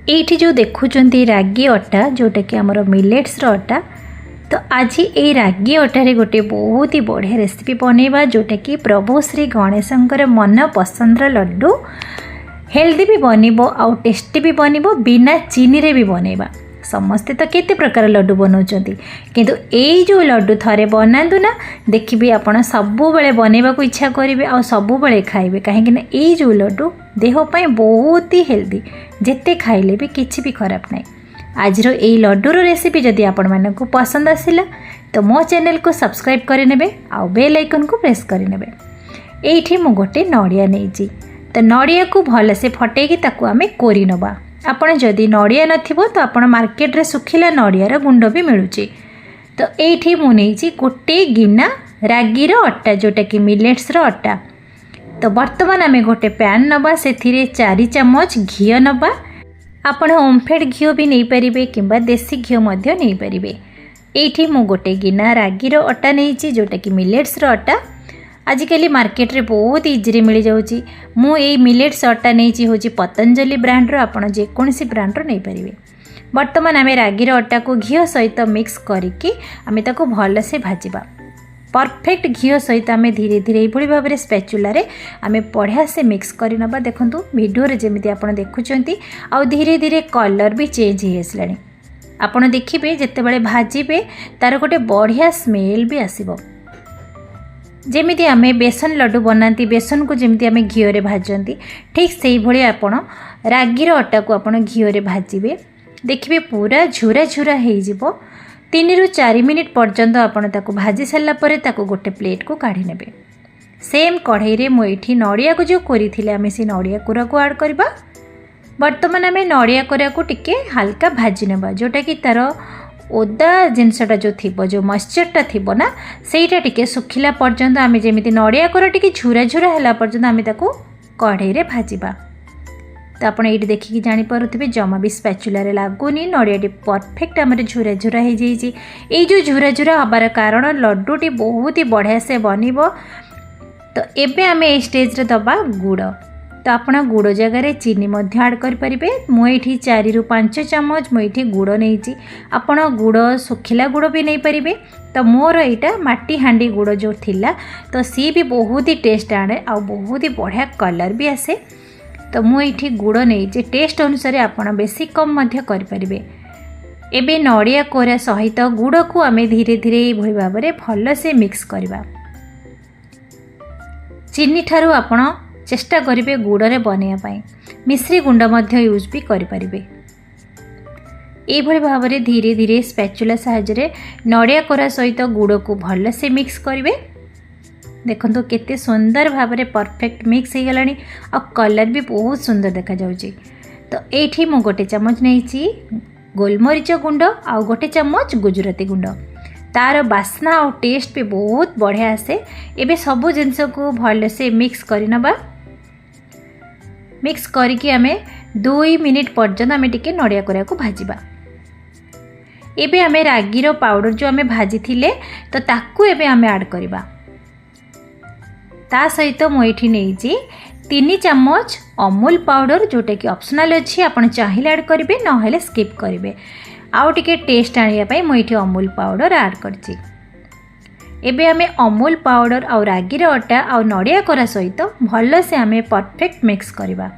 एठी जो देखुचंती रागी अटा जोटा कि आमर मिलेट्स रो अटा। तो आज ये रागी अटारे गोटे बहुत ही बढ़िया रेसिपी बनैबा जोटा कि प्रभु श्री गणेशंकर मन पसंद लड्डू हेल्दी भी बनइबो आउ टेस्टी भी बनइबो बिना चीनी रे भी बनैबा। समस्ते तो केते प्रकार लड्डू बनाउछंती किंतु एई जो लड्डू थरे बनांतु ना देखिबे आपण सबु बेले बनैबा को इच्छा करिवे आ सबु बेले खाइबे काहेकि ना एई जो लड्डू देह पई बहुत ही हेल्दी जेते खाइले भी किछि भी खराब नै। आजरो एई लड्डूर रेसिपी जदि आपण मानकु पसंद आसिला तो मो चैनल को सब्सक्राइब करि नेबे आ बेल आइकन को प्रेस करि नेबे। एइठी मु गोटे नडिया नेइची तो नडिया को भल से फटेकी ताकू आमे कोरि नबा। आपण जदि नडिया नथिबो तो आपण मार्केट रे सुखिला नडियार गुंड भी मिलुची। तो एइठी मु नेइची गोटे गिना रागी रो अट्टा जोटा कि मिलेट्स रो अट्टा। तो वर्तमान आमे गोटे पैन नबा सेथिरे 4 चम्मच घी नबा। आपण ओमफेड घी भी नहीं पारिबे किंबा देसी घी मध्य नहीं पारिबे। एइठी मु गोटे गिना रागी रो अट्टा नेइची जोटा कि मिलेट्स रो अट्टा। आजिकली मार्केट रे बहुत इजी मिल जाउची। मु एई मिलेट्स अट्टा नेइची होची पतंजलि ब्रांड रो आपण जे कोनसी ब्रांड रो नहीं पारिबे। वर्तमान आमे रागी रो अट्टा को घी सहित मिक्स करिकि आमे ताको भल से भाजिबा। परफेक्ट घी सहित आमे धीरे धीरे एई भली भाबरे स्पैचुला रे आमे बढ़िया से मिक्स करि नबा। देखंतु वीडियो रे जेमिति आपण देखुचंती आ धीरे धीरे कलर भी चेंज हे आसलानी। आपण देखिबे जेतेबेले भाजिबे तार गोटे बढ़िया स्मेल भी आसीबो। जेमिति आमे बेसन लड्डू बनाती बेसन को जेमिति आमे घी रे भाजंती ठीक सेही भली आपण रागी रो अट्टा को आपण घी रे भाजिबे। देखिबे पूरा झुरा झुरा हे जिवो। 3 ରୁ 4 मिनिट पर्यंत आपण ताको भाजी सारला परे ताको गोटे प्लेट को काढी नेबे। सेम कढ़ाई रे मु एठी नडिया को जो कोरी थिले आमे से नडिया कोरा को ऐड करबा। वर्तमान आमे नडिया कोरा को टिके हल्का भाजी नेबा जोटा कि तार ओदा जिनसटा जो थिबो जो मॉइस्चरटा थिबो ना सेइटा टिके सुखिला पर्यंत आमे जेमिति नडिया कोरा टिके झुरा झुरा हला पर्यंत आमे ताको कढ़ाई रे भाजीबा। तो आप ये देखिए जानीपे जमा भी स्पैचुला रे लागुनी नड़ियाटी परफेक्ट आम झुरा झुरा हो जाइए। ये जो झुरा झुरा हबार कारण लड्डूटी बहुत ही बढ़िया से बनइबो। तो एबे आमे ए स्टेज रे दबा गुड़। तो आपना गुड़ जगह चीनी मध्य ऐड कर परिबे। मुझे 4 ରୁ 5 चम्मच मुझे गुड़ नहीं आपण गुड़ सुखिला गुड़ भी नहीं पारिबे। तो मोर यहाँ माटी हांडी गुड़ जो थिला तो सी भी बहुत ही टेस्ट आने आ बहुत ही बढ़िया कलर भी आसे। तो मुझे गुड़ नहीं टेस्ट अनुसार आपण बेसी कम मध्य कर परिबे। एबे नडिया कोरा सहित गुड़ को आमे धीरे धीरे भली भाव में भल से मिक्स करबा। चीनी ठारू आपण चेष्टा करिवे गुड़ रे बनैया पई मिश्री गुंड मध्य यूज भी करि परिबे। ए भली भाव में धीरे धीरे स्पैचुला सहायरे नडिया कोरा सहित गुड़ को भल से मिक्स करिवे। देखो केते सुंदर भाव में परफेक्ट मिक्स हो गलानी आ कलर भी बहुत सुंदर देखा जाउची। तो एठी मु गोटे चम्मच नहीं गोलमरीच गुंड आ गोटे चम्मच गुजराती गुंड। तार बास्ना और टेस्ट भी बहुत बढ़िया आसे। एबे सबु जिनस को भल से मिक्स करनबा। मिक्स करके आमे 2 मिनिट पर्यंत आमे टिके नडिया कोरा को भाजीबा। एबे आमे रागीर पाउडर जो आमे भाजी थिले तो ताकू एबे आमे ऐड करबा। ता सहित मुझे नहीं 3 चम्मच अमूल पाउडर जोटा कि ऑप्शनल अच्छी आपण चाहिए ऐड करेंगे ना स्किप करेंगे। आउ टिके टेस्ट आने मुझे अमूल पाउडर ऐड करछि। एबे आमे अमूल पाउडर आ रागीर अट्टा आ नडिया कोरा सहित भल से आमे परफेक्ट मिक्स करबा।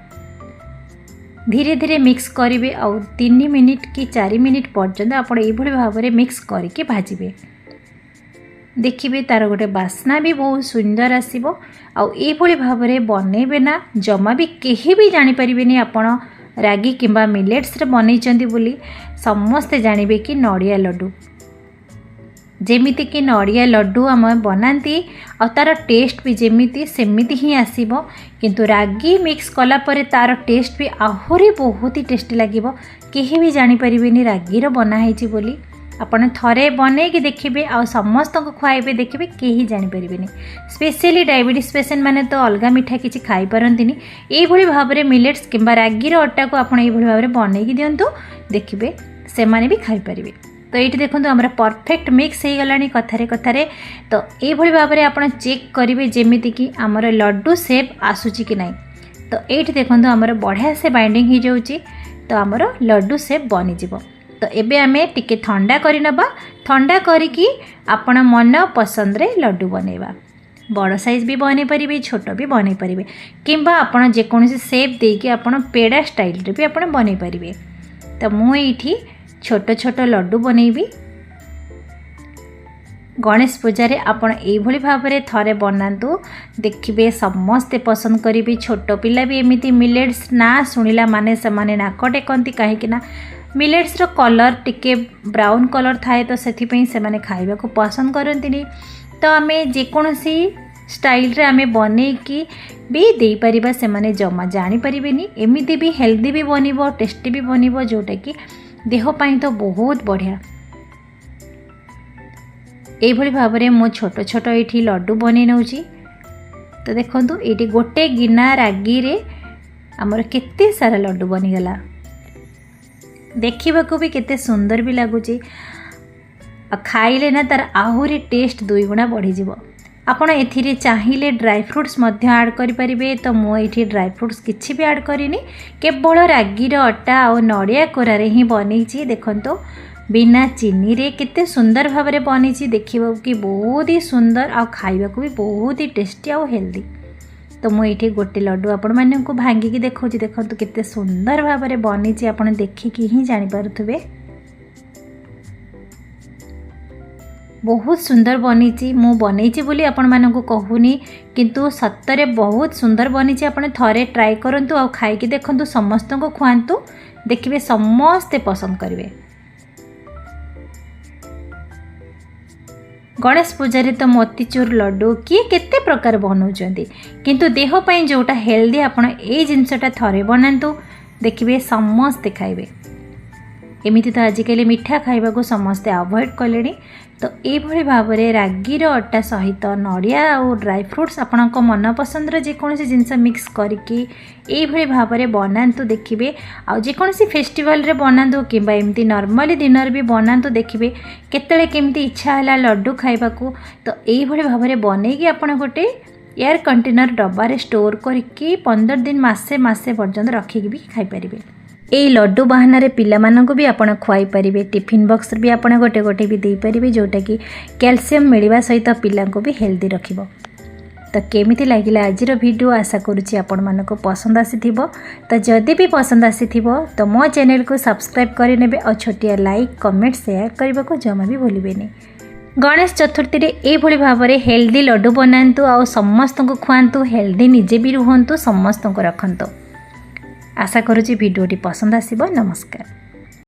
धीरे धीरे मिक्स करेंगे आ 3 मिनिट कि 4 मिनिट पर्यंत आपण एई भली भाव में मिक्स करके भाजिबे। देखिए तार गोटे बास्ना भी बहुत सुंदर आसीबो। आउ ए भली भाव में बनइबे ना जमा भी केही भी जानि परिबेनी आपण रागी किंबा मिलेट्स रे बनैचंती बोली समस्ते जानिबे कि नडिया लड्डू जेमिति कि नडिया लड्डू आम बनाती आ तार टेस्ट भी जेमिति सेमिति ही आसीबो। किंतु रागी मिक्स कला परे तार टेस्ट भी आहुरी बहुत ही टेस्टी लागिबो। केही भी जानि परिबेनी रागीर बना हैची बोली। आपण थरे बने कि देखिए आ समस्त को खुआइबे देखिए केही जानि परिबेनी। स्पेशली डायबिटीज पेशेंट माने तो अलगा मिठा किछि खाई परंतिनी एई भली भाव में मिलेट्स किंबा रागीर अट्टा को आपण एई भली भाव में बनै कि दियंतु देखिए से माने भी खाई परिबे। तो ये देखो हमारा परफेक्ट मिक्स हो गलानी कथारे कथारे। तो ये भाव में आप चेक करेंगे जमीती कि आमर लड्डू सेप आसूची कि नहीं। तो ये देखो आमर बढ़िया से बाइंडिंग हो जाऊँगी। तो आमर लड्डू सेप बनीजिव। तो एबे आमे टिके ठंडा करि नबा, ठंडा करिकी आपण मन पसंद रे लड्डू बनेबा। बड़ साइज भी बनै परिबे, छोट भी बनै परिबे, किंबा आपण जेकोसी सेप देकी आपण पेड़ा स्टाइल रे भी आपण बनै परिबे। तो मु एठी छोट छोट लड्डू बनैबी। गणेश पूजा आपण एभली भाव में थरे बनातु, देखिए समस्ते पसंद करेंगे। छोट पिला भी एमती मिलेट्स ना शुणिला माने से माने नाक टेकती, कहीं मिलेट्स रो कलर टिके ब्राउन कलर थाए तो से माने खाइबा को पसंद करती। तो आम जेकोसी स्टाइल रे आमे बनैकी भी दे परिबा, से माने जमा जानी परिबेनी। एमिति भी हेल्दी भी बनिबो, टेस्टी भी बनिबो, जोटा कि देह पाई तो बहुत बढ़िया। एभली भाव में मो छोट छोट ये लड्डू बन नौची। तो देखो ये गोटे गिना रागी रे आमर केते सारा लड्डू बनीगला, देखा भी केते सुंदर भी लगुच। खाइले ना तार आहुरी टेस्ट 2 गुणा बढ़ीज। आपण ए चाहिए ड्राई फ्रूट्स ऐड करें। तो मुझे ड्राई फ्रूट्स किसी भी ऐड करिनी, केवल रागी अटा और नड़िया कोरारे ही बनई। देखो बिना चीनी रे कितने सुंदर भाव में बनी, देखा कि बहुत ही सुंदर, आ खाइबा को भी बहुत ही टेस्टी आ हेल्दी। तो मुझे गोटे लड्डू आपण माने को भांगिकी देखो, देखो कितने सुंदर भाव में बनी, आपड़ देखिकी ही जानीपे। बहुत सुंदर बनी, मु बनई बोली आपण मानकु कहूनी, किंतु सत्तरे बहुत सुंदर बनी। आपण थरे ट्राई करंतु, आ खाइकी देखंतु, समस्त को खुआंतु, देखिए समस्ते पसंद करेंगे। गणेश पूजा रे तो मोतीचूर लड्डू किए केते प्रकार बनाउछंती, किंतु देह पई जोटा हेल्दी आपण ए जिनसटा थरे बनांतु, देखिए समस्ते खाइबे। एमिति तो आजिकल मिठा खाइबा को समस्ते अवॉइड कलेनी। तो ये भाव में रागी अटा सहित नड़िया और ड्राई फ्रूट्स आपण मन पसंद जेकोसी जिनस मिक्स करके ये भाव में बनातु, देखिए आ जेकोसी फेस्टिवल रे बनातु, किंबा एमती नॉर्मली दिन भी बनातु, देखिए केतले केमती इच्छा है लड्डू खाइबा को। तो ये भाव में बनईकी आपण गोटे एयर कंटेनर डब्बारे स्टोर करके 15 दिन मासे पर्यंत रखिकी भी खाई परिबे। ये लड्डू बाहाना पिला मानक भी आपण खुआई पारिबे। टिफिन बॉक्स भी आपण गोटे गोटे भी दे पारिबे, जोटा कि कैल्शियम मिलवा सहित पिला को भी हेल्दी रखिबो। तो केमिति लागिला आजिर वीडियो, आशा करुच्ची आपण मानक पसंद आसीथिबो। तो जदि भी पसंद आसीथिबो तो मो चैनल को सब्सक्राइब करि नेबे और छोटिया लाइक कमेंट शेयर करबा को जमा भी भूलिबेनी। गणेश चतुर्थी रे ए भली भाव में हेल्दी लड्डू बनातु, आ समस्त को खुआंतु, हेल्दी निजे भी रुहंतु, समस्त को रखंतु। आशा करुच्ची वीडियोटी पसंद आसिबो। नमस्कार।